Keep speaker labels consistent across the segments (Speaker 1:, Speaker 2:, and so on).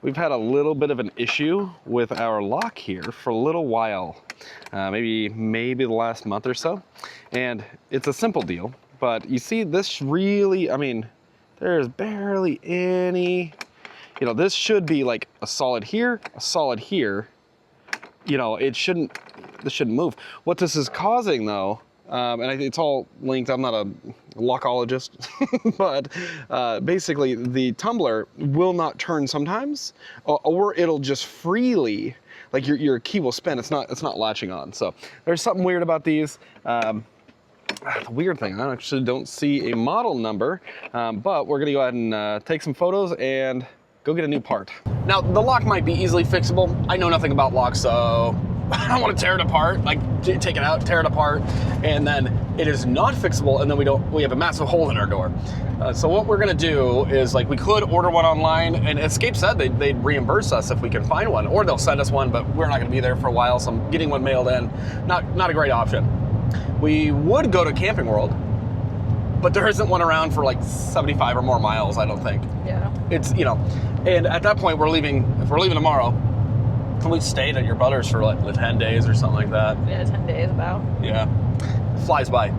Speaker 1: We've had a little bit of an issue with our lock here for a little while, maybe the last month or so. And it's a simple deal, but you see this really, I mean, there's barely any, you know, this should be like a solid here, a solid here. You know, this shouldn't move. What this is causing though, and it's all linked, I'm not a lockologist, but basically the tumbler will not turn sometimes, or it'll just freely, like your key will spin, it's not latching on. So there's something weird about these. The weird thing, I actually don't see a model number, but we're gonna go ahead and take some photos and go get a new part. Now, the lock might be easily fixable. I know nothing about locks, so I don't want to tear it apart, like take it out, tear it apart, and then it is not fixable, and then we have a massive hole in our door. So what we're gonna do is, like, we could order one online, and Escape said they'd reimburse us if we can find one, or they'll send us one, but we're not gonna be there for a while, so I'm getting one mailed in. Not a great option. We would go to Camping World, but there isn't one around for like 75 or more miles, I don't think. Yeah. It's, you know, and at that point if we're leaving tomorrow, can we stay at your brother's for like 10 days or something like that?
Speaker 2: Yeah, 10 days about.
Speaker 1: Yeah, flies by.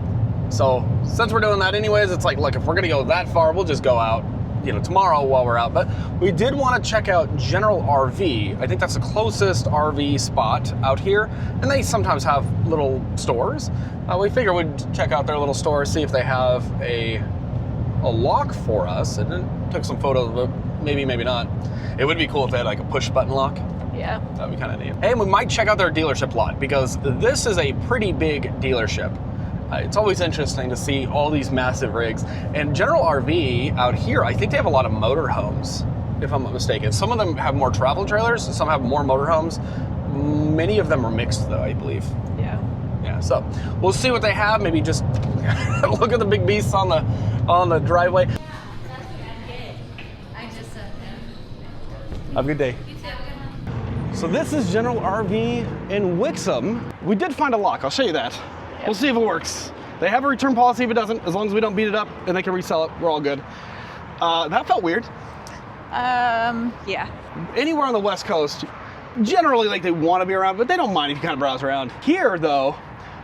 Speaker 1: So since we're doing that anyways, it's like, look, if we're gonna go that far, we'll just go out, you know, tomorrow while we're out. But we did want to check out General RV. I think that's the closest RV spot out here, and they sometimes have little stores. We figured we'd check out their little store, see if they have a lock for us, and then took some photos, but maybe not. It would be cool if they had like a push button lock.
Speaker 2: Yeah.
Speaker 1: That'd be kind of neat. And we might check out their dealership lot, because this is a pretty big dealership. It's always interesting to see all these massive rigs. And General RV out here, I think they have a lot of motorhomes, if I'm not mistaken. Some of them have more travel trailers, some have more motorhomes. Many of them are mixed though, I believe. Yeah. Yeah, so we'll see what they have. Maybe just look at the big beasts on the driveway. Have a good day. So this is General RV in Wixom. We did find a lock, I'll show you that. Yep. We'll see if it works. They have a return policy if it doesn't, as long as we don't beat it up and they can resell it, we're all good. That felt weird.
Speaker 2: Yeah.
Speaker 1: Anywhere on the West Coast, generally like they want to be around, but they don't mind if you kind of browse around. Here though,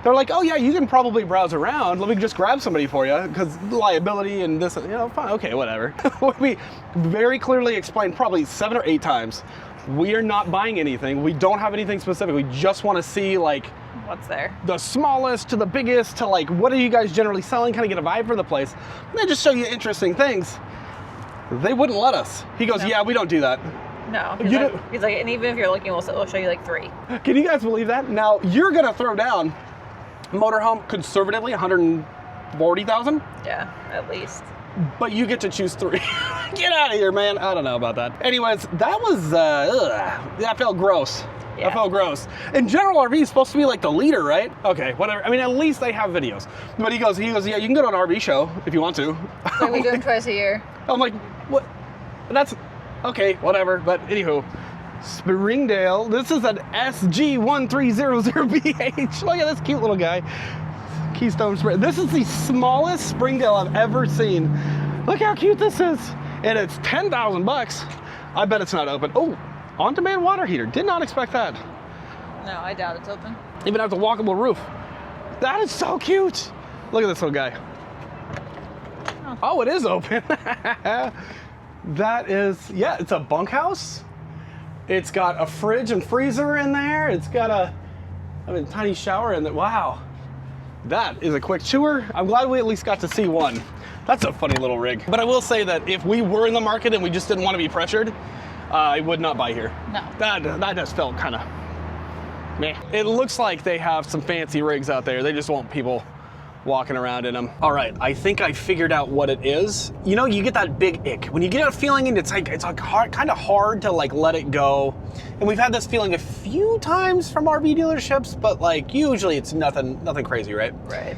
Speaker 1: they're like, oh yeah, you can probably browse around. Let me just grab somebody for you, because liability and this, you know, fine, okay, whatever. We very clearly explained probably 7 or 8 times, we are not buying anything. We don't have anything specific. We just want to see like,
Speaker 2: what's there?
Speaker 1: The smallest to the biggest to like, what are you guys generally selling? Kind of get a vibe for the place. And they just show you interesting things. They wouldn't let us. He goes, yeah, we don't do that.
Speaker 2: No, he's like, and even if you're looking, we'll show you like 3.
Speaker 1: Can you guys believe that? Now, you're gonna throw down motorhome conservatively 140,000?
Speaker 2: Yeah, at least.
Speaker 1: But you get to choose 3. Get out of here, man. I don't know about that. Anyways, that was, that felt gross. Yeah. That felt gross. And General RV is supposed to be like the leader, right? Okay, whatever. I mean, at least they have videos. But he goes, yeah, you can go to an RV show if you want to.
Speaker 2: So we do them twice a year.
Speaker 1: I'm like, what? That's, okay, whatever. But anywho, Springdale, this is an SG1300BH. Look at this cute little guy. Keystone Spring. This is the smallest Springdale I've ever seen. Look how cute this is. And it's 10,000 bucks. I bet it's not open. Oh, on-demand water heater. Did not expect that.
Speaker 2: No, I doubt it's open.
Speaker 1: Even has a walkable roof. That is so cute. Look at this little guy. Oh, it is open. That is, yeah, it's a bunkhouse. It's got a fridge and freezer in there. It's got a tiny shower in there. Wow. That is a quick tour. I'm glad we at least got to see one. That's a funny little rig. But I will say that if we were in the market and we just didn't want to be pressured, I would not buy here.
Speaker 2: No.
Speaker 1: That just felt kind of meh. It looks like they have some fancy rigs out there. They just want people walking around in them. All right, I think I figured out what it is. You know, you get that big ick. When you get a feeling and it's like hard, kind of hard to like let it go. And we've had this feeling a few times from RV dealerships, but like usually it's nothing crazy, right?
Speaker 2: Right.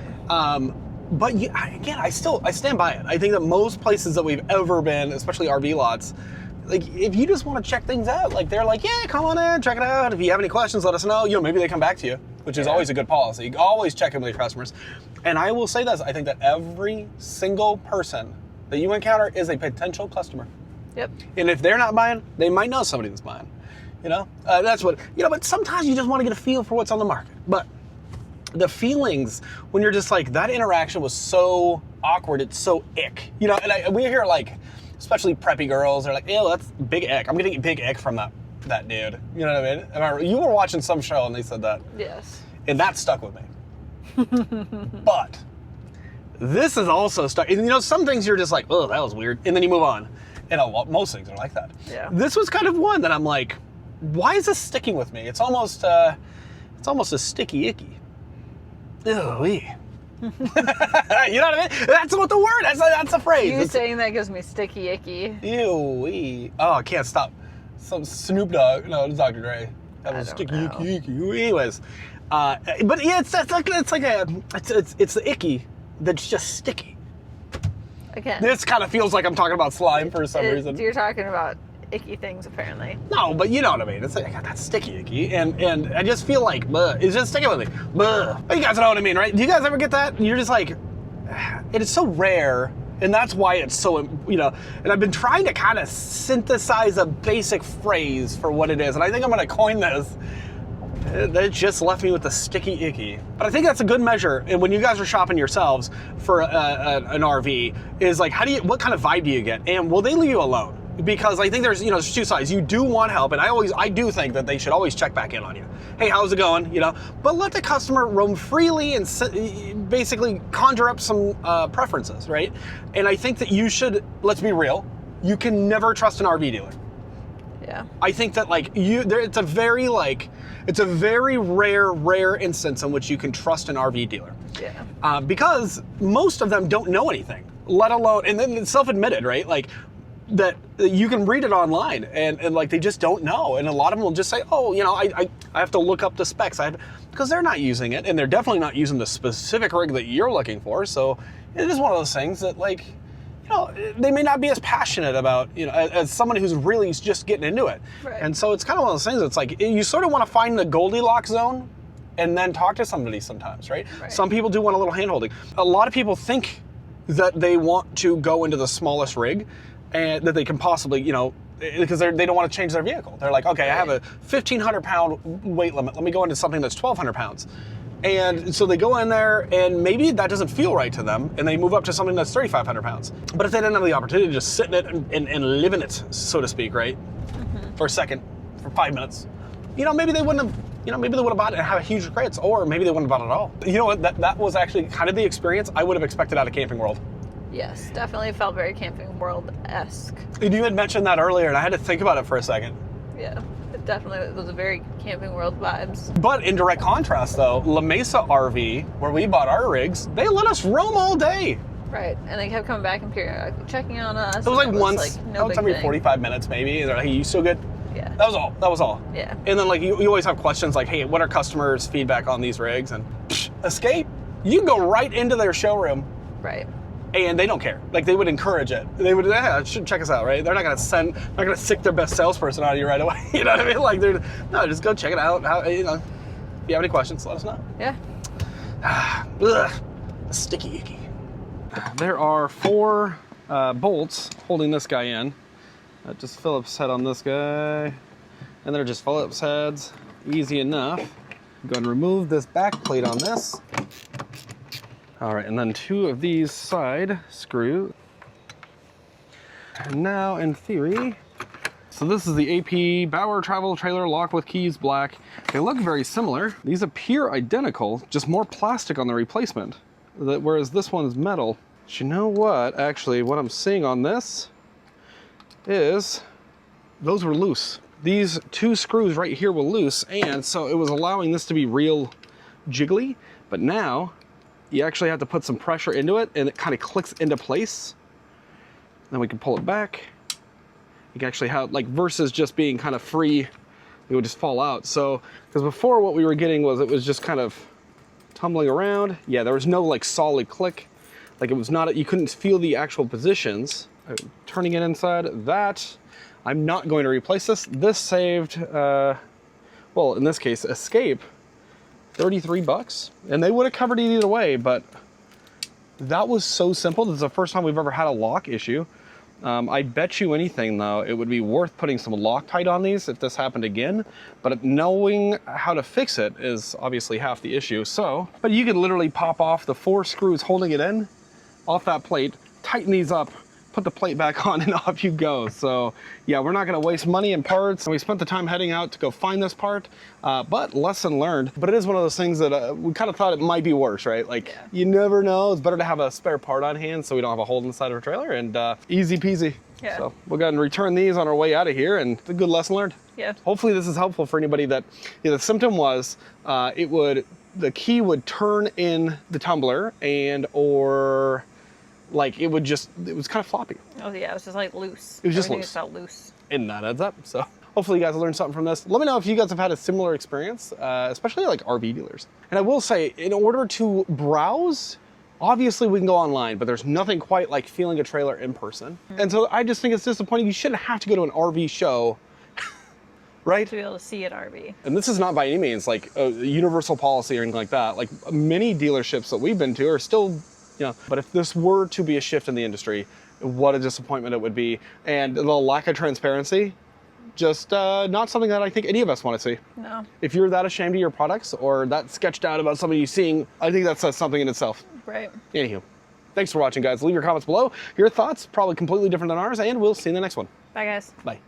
Speaker 1: But again, I stand by it. I think that most places that we've ever been, especially RV lots, like if you just want to check things out, like they're like, yeah, come on in, check it out. If you have any questions, let us know. You know, maybe they come back to you, which is always a good policy. You always check in with your customers. And I will say this, I think that every single person that you encounter is a potential customer.
Speaker 2: Yep.
Speaker 3: And if they're not buying, they might know somebody that's buying. You know, that's what, you know, but sometimes you just want to get a feel for what's on the market. But the feelings when you're just like, that interaction was so awkward, it's so ick. You know, and we hear like, especially preppy girls, they're like, ew, that's big ick. I'm getting big ick from that dude. You know what I mean? You were watching some show and they said that.
Speaker 2: Yes.
Speaker 3: And that stuck with me. But this is also stuck. And you know, some things you're just like, oh, that was weird. And then you move on. And most things are like that.
Speaker 2: Yeah.
Speaker 3: This was kind of one that I'm like, why is this sticking with me? It's almost a sticky icky. Ew-wee. You know what I mean? That's what the word. That's a phrase.
Speaker 2: You saying that gives me sticky icky.
Speaker 3: Ew-wee. Oh, I can't stop. Some Snoop Dogg. No, it's Dr. Dre. That was sticky icky icky. Anyways, but yeah, it's the icky that's just sticky.
Speaker 2: Again.
Speaker 3: This kind of feels like I'm talking about slime for some reason.
Speaker 2: You're talking about icky things, apparently.
Speaker 3: No, but you know what I mean. It's like, I got that sticky icky, and I just feel like, it's just sticking with me. But you guys know what I mean, right? Do you guys ever get that? You're just like, it is so rare, and that's why it's so, you know, and I've been trying to kind of synthesize a basic phrase for what it is, and I think I'm going to coin this. It just left me with the sticky icky. But I think that's a good measure. And when you guys are shopping yourselves for an RV, is like, what kind of vibe do you get? And will they leave you alone? Because I think there's two sides. You do want help, and I do think that they should always check back in on you. Hey, how's it going? You know, but let the customer roam freely and basically conjure up some preferences, right? And I think that you should, let's be real, you can never trust an RV dealer.
Speaker 2: Yeah.
Speaker 3: I think that it's a very rare instance in which you can trust an RV dealer.
Speaker 2: Yeah.
Speaker 3: Because most of them don't know anything, let alone, and then it's self-admitted, right? Like that you can read it online and like they just don't know. And a lot of them will just say, oh, you know, I have to look up the specs. Because they're not using it, and they're definitely not using the specific rig that you're looking for. So it is one of those things that, like, you know, they may not be as passionate about, you know, as someone who's really just getting into it.
Speaker 2: Right.
Speaker 3: And so it's kind of one of those things that's like, you sort of want to find the Goldilocks zone and then talk to somebody sometimes, right? Some people do want a little hand-holding. A lot of people think that they want to go into the smallest rig and that they can possibly, you know, because they don't want to change their vehicle. They're like, okay, I have a 1,500 pound weight limit. Let me go into something that's 1,200 pounds. And so they go in there, and maybe that doesn't feel right to them, and they move up to something that's 3,500 pounds. But if they didn't have the opportunity to just sit in it and live in it, so to speak, right, for a second, for 5 minutes, you know, maybe they wouldn't have, you know, maybe they would have bought it and have a huge regrets, or maybe they wouldn't have bought it at all. You know what? That was actually kind of the experience I would have expected out of Camping World.
Speaker 2: Yes, definitely felt very Camping World-esque.
Speaker 3: And you had mentioned that earlier, and I had to think about it for a second.
Speaker 2: Yeah. It definitely was a very Camping World vibes.
Speaker 3: But in direct contrast, though, La Mesa RV, where we bought our rigs, they let us roam all day.
Speaker 2: Right, and they kept coming back and periodically checking on us.
Speaker 3: It was like once,
Speaker 2: no
Speaker 3: every 45 minutes maybe. They're like, hey, you still good?
Speaker 2: Yeah.
Speaker 3: That was all.
Speaker 2: Yeah.
Speaker 3: And then like you always have questions like, hey, what are customers' feedback on these rigs? And Escape, you can go right into their showroom.
Speaker 2: Right.
Speaker 3: And they don't care. Like, they would encourage it. They would, should check us out, right? They're not gonna sick their best salesperson out of you right away. You know what I mean? Like, no, just go check it out. You know, if you have any questions, let us know.
Speaker 2: Yeah.
Speaker 3: Sticky icky.
Speaker 1: There are 4 bolts holding this guy in. Just Phillips head on this guy. And they're just Phillips heads. Easy enough. Go ahead and remove this back plate on this. All right, and then 2 of these side screws. And now, in theory, so this is the AP Bauer Travel Trailer Lock with Keys Black. They look very similar. These appear identical, just more plastic on the replacement, whereas this one's metal. But you know what? Actually, what I'm seeing on this is those were loose. These 2 screws right here were loose, and so it was allowing this to be real jiggly, but now you actually have to put some pressure into it, and it kind of clicks into place. Then we can pull it back. You can actually have, like, versus just being kind of free, it would just fall out. So, because before what we were getting was it was just kind of tumbling around. Yeah, there was no like solid click. Like, it was not, you couldn't feel the actual positions. Turning it inside, that, I'm not going to replace this. This saved, well, in this case, Escape, $33, and they would have covered it either way, but that was so simple. This is the first time we've ever had a lock issue. I bet you anything though, it would be worth putting some Loctite on these if this happened again, but knowing how to fix it is obviously half the issue. So, but you could literally pop off the 4 screws holding it in, off that plate, tighten these up, put the plate back on, and off you go. So yeah, we're not gonna waste money in parts. We spent the time heading out to go find this part, but lesson learned. But it is one of those things that we kind of thought it might be worse, right? Like, you never know. It's better to have a spare part on hand so we don't have a hole in the side of a trailer, and easy peasy.
Speaker 2: Yeah.
Speaker 1: So we'll go ahead and return these on our way out of here, and it's a good lesson learned.
Speaker 2: Yeah.
Speaker 1: Hopefully this is helpful for anybody that, the symptom was, the key would turn in the tumbler, and or like it was kind of floppy.
Speaker 2: Oh yeah, it was just like loose.
Speaker 1: It was just
Speaker 2: Everything
Speaker 1: loose.
Speaker 2: felt loose.
Speaker 1: And that adds up. So hopefully you guys learned something from this. Let me know if you guys have had a similar experience, especially like RV dealers. And I will say, in order to browse, obviously we can go online, but there's nothing quite like feeling a trailer in person. And so I just think it's disappointing. You shouldn't have to go to an RV show, right?
Speaker 2: To be able to see an RV.
Speaker 1: And this is not by any means like a universal policy or anything like that. Like many dealerships that we've been to are still, but if this were to be a shift in the industry, what a disappointment it would be. And the lack of transparency, just not something that I think any of us want to see.
Speaker 2: No.
Speaker 1: If you're that ashamed of your products or that sketched out about somebody seeing, I think that says something in itself.
Speaker 2: Right.
Speaker 1: Anywho, thanks for watching, guys. Leave your comments below. Your thoughts, probably completely different than ours, and we'll see you in the next one.
Speaker 2: Bye, guys.
Speaker 1: Bye.